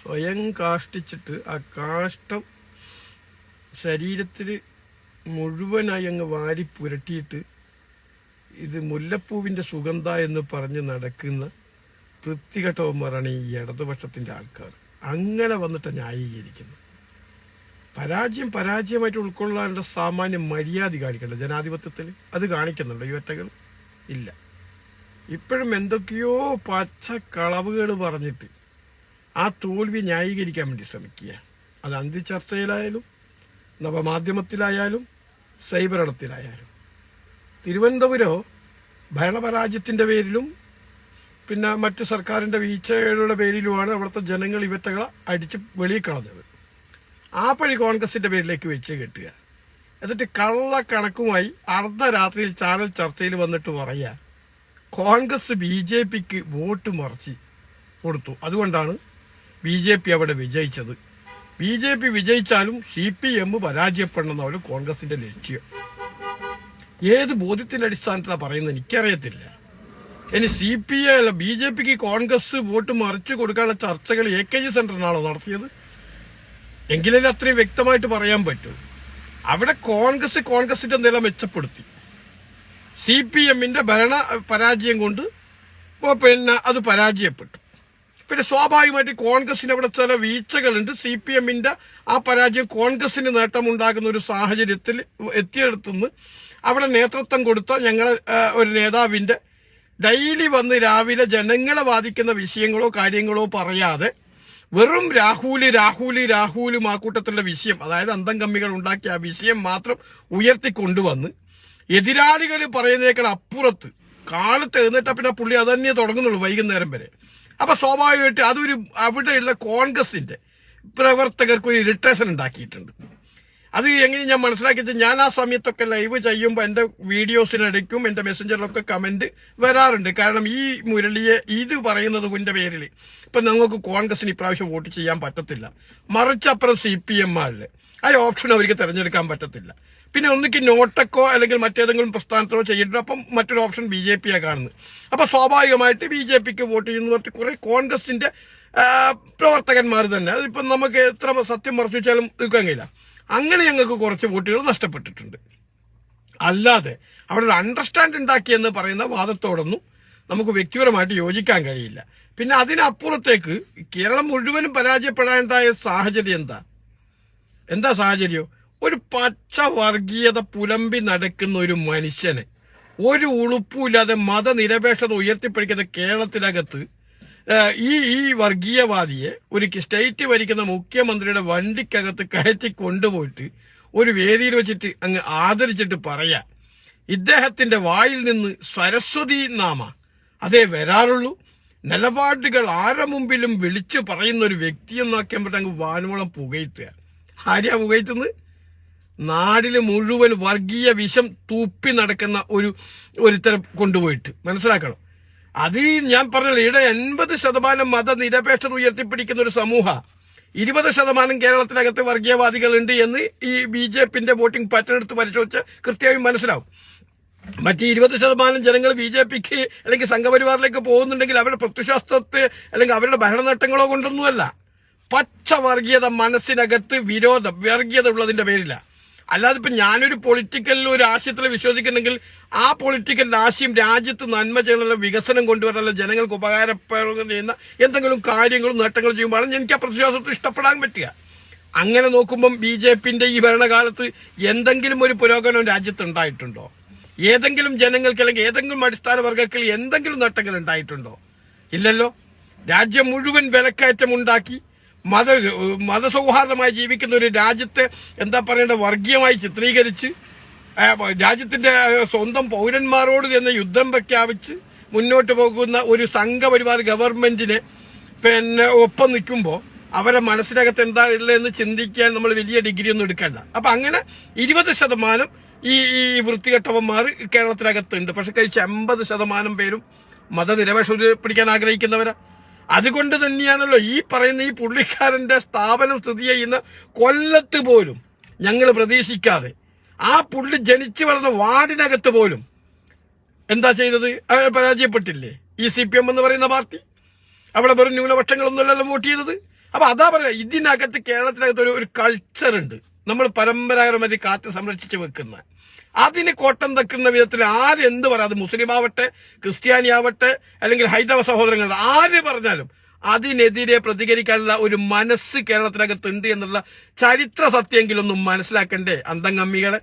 സ്വയം കാഷ്ടിച്ചിട്ട് ആ കാഷ്ടം ശരീരത്തിൽ മുഴുവനായി അങ്ങ് വാരി പുരട്ടിയിട്ട് ഇത് മുല്ലപ്പൂവിൻ്റെ സുഗന്ധ എന്ന് പറഞ്ഞ് നടക്കുന്ന വൃത്തികെട്ടവന്മാരാണ് ഈ ഇടതുപക്ഷത്തിൻ്റെ ആൾക്കാർ. അങ്ങനെ വന്നിട്ട് ന്യായീകരിക്കുന്നു. പരാജയമായിട്ട് ഉൾക്കൊള്ളാനുള്ള സാമാന്യ മര്യാദ കാണിക്കണ്ട ജനാധിപത്യത്തിൽ. അത് കാണിക്കുന്നുണ്ടോ ഈ ഒറ്റകൾ? ഇല്ല. ഇപ്പോഴും എന്തൊക്കെയോ പച്ച കളവുകൾ പറഞ്ഞിട്ട് ആ തോൽവി ന്യായീകരിക്കാൻ വേണ്ടി ശ്രമിക്കുക. അത് അന്തിചർച്ചയിലായാലും നവമാധ്യമത്തിലായാലും സൈബറിടത്തിലായാലും. തിരുവനന്തപുരം ഭരണപരാജയത്തിൻ്റെ പേരിലും പിന്നെ മറ്റു സർക്കാരിൻ്റെ വീഴ്ചകളുടെ പേരിലുമാണ് അവിടുത്തെ ജനങ്ങൾ ഇവറ്റകളെ അടിച്ച് വെളിയിൽ കളഞ്ഞത്. ആ പഴി കോൺഗ്രസിൻ്റെ പേരിലേക്ക് വെച്ച് കെട്ടുക. എന്നിട്ട് കള്ളക്കണക്കുമായി അർദ്ധരാത്രിയിൽ ചാനൽ ചർച്ചയിൽ വന്നിട്ട് പറയുക കോൺഗ്രസ് BJPക്ക് വോട്ട് മറിച്ച് കൊടുത്തു, അതുകൊണ്ടാണ് BJP അവിടെ വിജയിച്ചത്. BJP വിജയിച്ചാലും CPM പരാജയപ്പെടണമെന്നാണ് കോൺഗ്രസിന്റെ ലക്ഷ്യം. ഏത് ബോധ്യത്തിന്റെ അടിസ്ഥാനത്തിലാണ് പറയുന്നത് എനിക്കറിയത്തില്ല. ഇനി CPI അല്ല BJPക്ക് കോൺഗ്രസ് വോട്ട് മറിച്ച് കൊടുക്കാനുള്ള ചർച്ചകൾ AKG സെന്ററിനാണോ നടത്തിയത്? എങ്കിലേ അത്രയും വ്യക്തമായിട്ട് പറയാൻ പറ്റൂ. അവിടെ കോൺഗ്രസിന്റെ നില മെച്ചപ്പെടുത്തി. CPMന്റെ ഭരണ പരാജയം കൊണ്ട് പിന്നെ അത് പരാജയപ്പെട്ടു. പിന്നെ സ്വാഭാവികമായിട്ട് കോൺഗ്രസിന് അവിടെ ചില വീഴ്ചകളുണ്ട്. CPMന്റെ ആ പരാജയം കോൺഗ്രസിന് നേട്ടമുണ്ടാകുന്ന ഒരു സാഹചര്യത്തിൽ എത്തിയെടുത്തുനിന്ന് അവിടെ നേതൃത്വം കൊടുത്ത ഞങ്ങളെ ഒരു നേതാവിന്റെ ഡെയിലി വന്ന് രാവിലെ ജനങ്ങളെ ബാധിക്കുന്ന വിഷയങ്ങളോ കാര്യങ്ങളോ പറയാതെ വെറും രാഹുലും ആ കൂട്ടത്തിലുള്ള വിഷയം, അതായത് അന്തം കമ്മികൾ ഉണ്ടാക്കിയ ആ വിഷയം മാത്രം ഉയർത്തിക്കൊണ്ടുവന്ന് എതിരാളികൾ പറയുന്നതിനേക്കാൾ അപ്പുറത്ത് കാലത്ത് എഴുന്നേറ്റ പിന്നെ പുള്ളി അതന്നെ തുടങ്ങുന്നുള്ളൂ വൈകുന്നേരം വരെ. അപ്പൊ സ്വാഭാവികമായിട്ട് അതൊരു അവിടെയുള്ള കോൺഗ്രസിന്റെ പ്രവർത്തകർക്ക് ഒരു ഇറിറ്റേഷൻ ഉണ്ടാക്കിയിട്ടുണ്ട്. അത് എങ്ങനെ ഞാൻ മനസ്സിലാക്കിയത്, ഞാൻ ആ സമയത്തൊക്കെ ലൈവ് ചെയ്യുമ്പോൾ എൻ്റെ വീഡിയോസിനിടയ്ക്കും എൻ്റെ മെസ്സഞ്ചറിലൊക്കെ കമന്റ് വരാറുണ്ട്. കാരണം ഈ മുരളിയെ ഇത് പറയുന്നതിന്റെ പേരിൽ ഇപ്പൊ ഞങ്ങൾക്ക് കോൺഗ്രസിന് ഇപ്രാവശ്യം വോട്ട് ചെയ്യാൻ പറ്റത്തില്ല, മറിച്ചപ്പുറം CPM ആളില് ആ ഓപ്ഷൻ അവർക്ക് തിരഞ്ഞെടുക്കാൻ പറ്റത്തില്ല. പിന്നെ ഒന്നിക്ക് നോട്ടക്കോ അല്ലെങ്കിൽ മറ്റേതെങ്കിലും പ്രസ്ഥാനത്തിനോ ചെയ്തിട്ട് അപ്പം മറ്റൊരു ഓപ്ഷൻ BJP കാണുന്നത്. അപ്പൊ സ്വാഭാവികമായിട്ട് BJPക്ക് വോട്ട് ചെയ്യുന്ന പറഞ്ഞിട്ട് കുറെ കോൺഗ്രസിന്റെ പ്രവർത്തകന്മാർ തന്നെ, അതിപ്പം നമുക്ക് എത്ര സത്യം മറച്ചു വെച്ചാലും എടുക്കാൻ കഴിയില്ല. അങ്ങനെ ഞങ്ങൾക്ക് കുറച്ച് വോട്ടുകൾ നഷ്ടപ്പെട്ടിട്ടുണ്ട്. അല്ലാതെ അവിടെ ഒരു അണ്ടർസ്റ്റാൻഡ് ഉണ്ടാക്കിയെന്ന് പറയുന്ന വാദത്തോടൊന്നും നമുക്ക് വ്യക്തിപരമായിട്ട് യോജിക്കാൻ കഴിയില്ല. പിന്നെ അതിനപ്പുറത്തേക്ക് കേരളം മുഴുവനും പരാജയപ്പെടാനുണ്ടായ സാഹചര്യം എന്താ സാഹചര്യം? ഒരു പച്ച വർഗീയത പുലമ്പി നടക്കുന്ന ഒരു മനുഷ്യനെ ഒരു ഉളുപ്പുമില്ലാതെ മതനിരപേക്ഷത ഉയർത്തിപ്പിടിക്കുന്ന കേരളത്തിനകത്ത് ഈ വർഗീയവാദിയെ ഒരു സ്റ്റേറ്റ് ഭരിക്കുന്ന മുഖ്യമന്ത്രിയുടെ വണ്ടിക്കകത്ത് കയറ്റി കൊണ്ടുപോയിട്ട് ഒരു വേദിയിൽ വെച്ചിട്ട് അങ്ങ് ആദരിച്ചിട്ട് പറയാ ഇദ്ദേഹത്തിന്റെ വായിൽ നിന്ന് സരസ്വതി നാമ അതേ വരാറുള്ളൂ, നിലപാടുകൾ ആരുടെ മുമ്പിലും വിളിച്ചു പറയുന്ന ഒരു വ്യക്തിയെന്ന് നോക്കിയപ്പോൾ അങ്ങ് വാനോളം പുകയത്തുക. ആരെയാ പുകയത്തുന്നത്? നാടില് മുഴുവൻ വർഗീയ വിഷം തൂപ്പി നടക്കുന്ന ഒരുത്തരം കൊണ്ടുപോയിട്ട് മനസ്സിലാക്കണം. അത് ഞാൻ പറഞ്ഞല്ലോ, ഇവിടെ 80% മതനിരപേക്ഷത ഉയർത്തിപ്പിടിക്കുന്ന ഒരു സമൂഹ, 20% കേരളത്തിനകത്ത് വർഗീയവാദികളുണ്ട് എന്ന് ഈ BJPന്റെ വോട്ടിംഗ് പാറ്റേൺ എടുത്ത് പരിശോധിച്ച് കൃത്യമായി മനസ്സിലാവും. മറ്റ് 20% ജനങ്ങൾ BJPക്ക് അല്ലെങ്കിൽ സംഘപരിവാറിലേക്ക് പോകുന്നുണ്ടെങ്കിൽ അവരുടെ പ്രത്യശാസ്ത്രത്തെ അല്ലെങ്കിൽ അവരുടെ ഭരണനേട്ടങ്ങളോ കൊണ്ടൊന്നുമല്ല, പച്ച വർഗീയത മനസ്സിനകത്ത് വർഗീയത ഉള്ളതിന്റെ പേരില്ല. അല്ലാതെ ഇപ്പൊ ഞാനൊരു പൊളിറ്റിക്കൽ ഒരു ആശയത്തിൽ വിശ്വസിക്കുന്നെങ്കിൽ ആ പൊളിറ്റിക്കൽ ആശയം രാജ്യത്ത് നന്മ ചെയ്യാനുള്ള വികസനം കൊണ്ടുവരാനുള്ള ജനങ്ങൾക്ക് ഉപകാരപ്പെടുന്ന എന്തെങ്കിലും കാര്യങ്ങളും നേട്ടങ്ങളും ചെയ്യുമ്പോഴാണ് എനിക്ക് ആ പ്രത്യശാസ്ത്രത്തെ ഇഷ്ടപ്പെടാൻ പറ്റുക. അങ്ങനെ നോക്കുമ്പം BJPന്റെ ഈ ഭരണകാലത്ത് എന്തെങ്കിലും ഒരു പുരോഗമനം രാജ്യത്ത് ഉണ്ടായിട്ടുണ്ടോ? ഏതെങ്കിലും ജനങ്ങൾക്ക് അല്ലെങ്കിൽ ഏതെങ്കിലും അടിസ്ഥാന വർഗ്ഗത്തിൽ എന്തെങ്കിലും നേട്ടങ്ങൾ ഉണ്ടായിട്ടുണ്ടോ? ഇല്ലല്ലോ. രാജ്യം മുഴുവൻ വിലക്കയറ്റം ഉണ്ടാക്കി മതസൗഹാർദ്ദമായി ജീവിക്കുന്ന ഒരു രാജ്യത്തെ എന്താ പറയേണ്ട വർഗീയമായി ചിത്രീകരിച്ച് രാജ്യത്തിന്റെ സ്വന്തം പൗരന്മാരോട് തന്നെ യുദ്ധം പ്രഖ്യാപിച്ച് മുന്നോട്ട് പോകുന്ന ഒരു സംഘപരിവാർ ഗവൺമെന്റിനെ പിന്നെ ഒപ്പം നിൽക്കുമ്പോൾ അവരെ മനസ്സിനകത്ത് എന്താ ഉള്ളതെന്ന് ചിന്തിക്കാൻ നമ്മൾ വലിയ ഡിഗ്രി ഒന്നും എടുക്കണ്ട. അപ്പൊ അങ്ങനെ 20% ഈ വൃത്തികെട്ടവന്മാർ കേരളത്തിനകത്തുണ്ട്. പക്ഷെ കഴിച്ച 80% പേരും മതനിരപേക്ഷത പിടിക്കാൻ ആഗ്രഹിക്കുന്നവരാ. അതുകൊണ്ട് തന്നെയാണല്ലോ ഈ പറയുന്ന ഈ പുള്ളിക്കാരന്റെ സ്ഥാപനം സ്ഥിതി ചെയ്യുന്ന കൊല്ലത്ത് പോലും ഞങ്ങൾ പ്രതീക്ഷിക്കാതെ ആ പുള്ളി ജനിച്ചു വളർന്ന വാർഡിനകത്ത് പോലും എന്താ ചെയ്തത്? പരാജയപ്പെട്ടില്ലേ ഈ CPM എന്ന് പറയുന്ന പാർട്ടി? അവിടെ വെറും ന്യൂനപക്ഷങ്ങളൊന്നുമല്ലല്ലോ വോട്ട് ചെയ്തത്. അപ്പൊ അതാ പറയാ, ഇതിനകത്ത് കേരളത്തിനകത്ത് ഒരു കൾച്ചർ ഉണ്ട്, നമ്മൾ പരമ്പരാഗതമായി കാത്ത് സംരക്ഷിച്ച് വെക്കുന്ന. അതിന് കോട്ടം തക്കുന്ന വിധത്തിൽ ആരെന്ത് പറയാം, അത് മുസ്ലിം ആവട്ടെ, ക്രിസ്ത്യാനി ആവട്ടെ, അല്ലെങ്കിൽ ഹൈന്ദവ സഹോദരങ്ങൾ ആര് പറഞ്ഞാലും അതിനെതിരെ പ്രതികരിക്കാനുള്ള ഒരു മനസ്സ് കേരളത്തിനകത്തുണ്ട് എന്നുള്ള ചരിത്ര സത്യമെങ്കിലൊന്നും മനസ്സിലാക്കണ്ടേ അന്തംഗമ്മികളെ?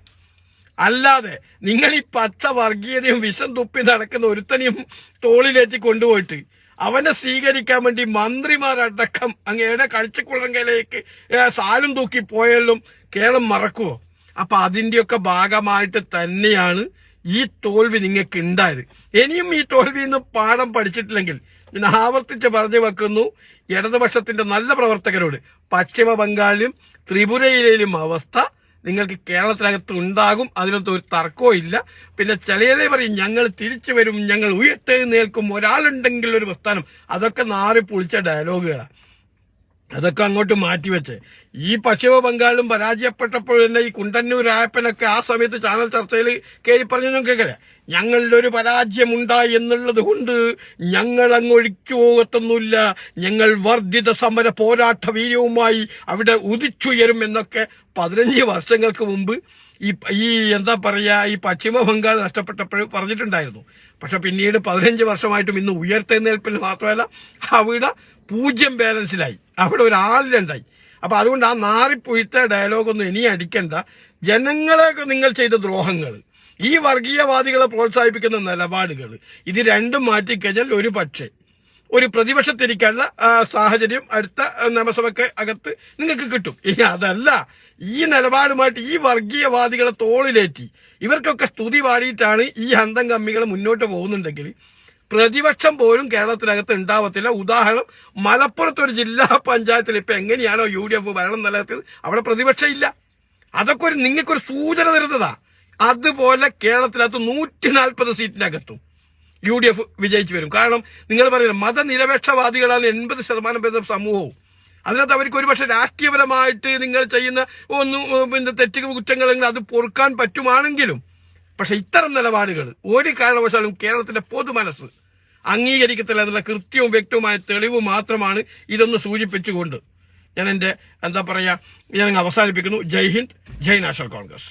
അല്ലാതെ നിങ്ങൾ ഈ പച്ച വർഗീയതയും വിഷം തുപ്പി നടക്കുന്ന ഒരുത്തനെയും തോളിലേറ്റി കൊണ്ടുപോയിട്ട് അവനെ സ്വീകരിക്കാൻ വേണ്ടി മന്ത്രിമാരടക്കം അങ്ങയുടെ കളിച്ചക്കുളങ്കയിലേക്ക് സാലും തൂക്കി പോയാലും കേരളം മറക്കുവോ? അപ്പൊ അതിന്റെയൊക്കെ ഭാഗമായിട്ട് തന്നെയാണ് ഈ തോൽവി നിങ്ങൾക്ക് ഉണ്ടായത്. ഇനിയും ഈ തോൽവിയിൽ നിന്ന് പാഠം പഠിച്ചിട്ടില്ലെങ്കിൽ ഞാൻ ആവർത്തിച്ച് പറഞ്ഞു വെക്കുന്നു, ഇടതുപക്ഷത്തിന്റെ നല്ല പ്രവർത്തകരോട്, പശ്ചിമ ബംഗാളിലും ത്രിപുരയിലെയും അവസ്ഥ നിങ്ങൾക്ക് കേരളത്തിനകത്ത് ഉണ്ടാകും, അതിനകത്ത് ഒരു തർക്കവും ഇല്ല. പിന്നെ ചിലരെ പറയും ഞങ്ങൾ തിരിച്ചു വരും, ഞങ്ങൾ ഉയർത്തെഴുന്നേൽക്കും, ഒരാളുണ്ടെങ്കിൽ ഒരു പ്രസ്ഥാനം, അതൊക്കെ നാറി പൊളിച്ച ഡയലോഗുകളാണ്. അതൊക്കെ അങ്ങോട്ട് മാറ്റിവെച്ച് ഈ പശ്ചിമ ബംഗാളിലും പരാജയപ്പെട്ടപ്പോൾ തന്നെ ഈ കുണ്ടന്നൂർ രായപ്പനൊക്കെ ആ സമയത്ത് ചാനൽ ചർച്ചയിൽ കയറി പറഞ്ഞു കേൾക്കല, ഞങ്ങളുടെ ഒരു പരാജയം ഉണ്ടായി എന്നുള്ളത് കൊണ്ട് ഞങ്ങൾ അങ്ങ് ഒഴിച്ചു പോകത്തൊന്നുമില്ല, ഞങ്ങൾ വർദ്ധിത സമര പോരാട്ട വീര്യവുമായി അവിടെ ഉദിച്ചുയരും എന്നൊക്കെ 15 വർഷങ്ങൾക്ക് മുമ്പ് ഈ എന്താ പറയാ ഈ പശ്ചിമ ബംഗാൾ നഷ്ടപ്പെട്ടപ്പോൾ പറഞ്ഞിട്ടുണ്ടായിരുന്നു. പക്ഷെ പിന്നീട് 15 വർഷമായിട്ടും ഇന്ന് ഉയർത്തെഴുന്നേൽപ്പിൽ മാത്രമല്ല അവിടെ 0 ബാലൻസിലായി, അവിടെ ഒരാളിലുണ്ടായി. അപ്പൊ അതുകൊണ്ട് ആ നാറിപ്പൊഴുത്ത ഡയലോഗൊന്നും ഇനി അടിക്കണ്ട. ജനങ്ങളെയൊക്കെ നിങ്ങൾ ചെയ്ത ദ്രോഹങ്ങൾ, ഈ വർഗീയവാദികളെ പ്രോത്സാഹിപ്പിക്കുന്ന നിലപാടുകൾ, ഇത് രണ്ടും മാറ്റിക്കഴിഞ്ഞാൽ ഒരു പക്ഷേ ഒരു പ്രതിപക്ഷത്തിരിക്കാനുള്ള സാഹചര്യം അടുത്ത നിയമസഭയ്ക്ക് അകത്ത് നിങ്ങൾക്ക് കിട്ടും. ഇനി അതല്ല, ഈ നിലപാടുമായിട്ട് ഈ വർഗീയവാദികളെ തോളിലേറ്റി ഇവർക്കൊക്കെ സ്തുതി പാടിയിട്ടാണ് ഈ ഹന്തം കമ്മികൾ മുന്നോട്ട് പോകുന്നുണ്ടെങ്കിൽ പ്രതിപക്ഷം പോലും കേരളത്തിനകത്ത് ഉണ്ടാവത്തില്ല. ഉദാഹരണം, മലപ്പുറത്തൊരു ജില്ലാ പഞ്ചായത്തിൽ ഇപ്പൊ എങ്ങനെയാണോ UDF ഭരണം നിലനിർത്തിയത്, അവിടെ പ്രതിപക്ഷം ഇല്ല. അതൊക്കെ നിങ്ങൾക്കൊരു സൂചന തരുന്നതാ. അതുപോലെ കേരളത്തിനകത്ത് 140 സീറ്റിനകത്തും UDF വിജയിച്ചു വരും. കാരണം നിങ്ങൾ പറയുന്നത് മതനിരപേക്ഷവാദികളാണ് 80% പേരുടെ സമൂഹവും. അതിനകത്ത് അവർക്ക് ഒരുപക്ഷെ രാഷ്ട്രീയപരമായിട്ട് നിങ്ങൾ ചെയ്യുന്ന പിന്നെ തെറ്റ് കുറ്റങ്ങളെങ്കിൽ അത് പൊറുക്കാൻ പറ്റുമാണെങ്കിലും, പക്ഷെ ഇത്തരം നിലപാടുകൾ ഒരു കാരണവശാലും കേരളത്തിന്റെ പൊതുമനസ്സ് അംഗീകരിക്കത്തില്ല എന്നുള്ള കൃത്യവും വ്യക്തവുമായ തെളിവ് മാത്രമാണ് ഇതൊന്ന് സൂചിപ്പിച്ചുകൊണ്ട് ഞാൻ എന്റെ ഞാൻ അവസാനിപ്പിക്കുന്നു. ജയ് ഹിന്ദ്, ജയ് നാഷണൽ കോൺഗ്രസ്.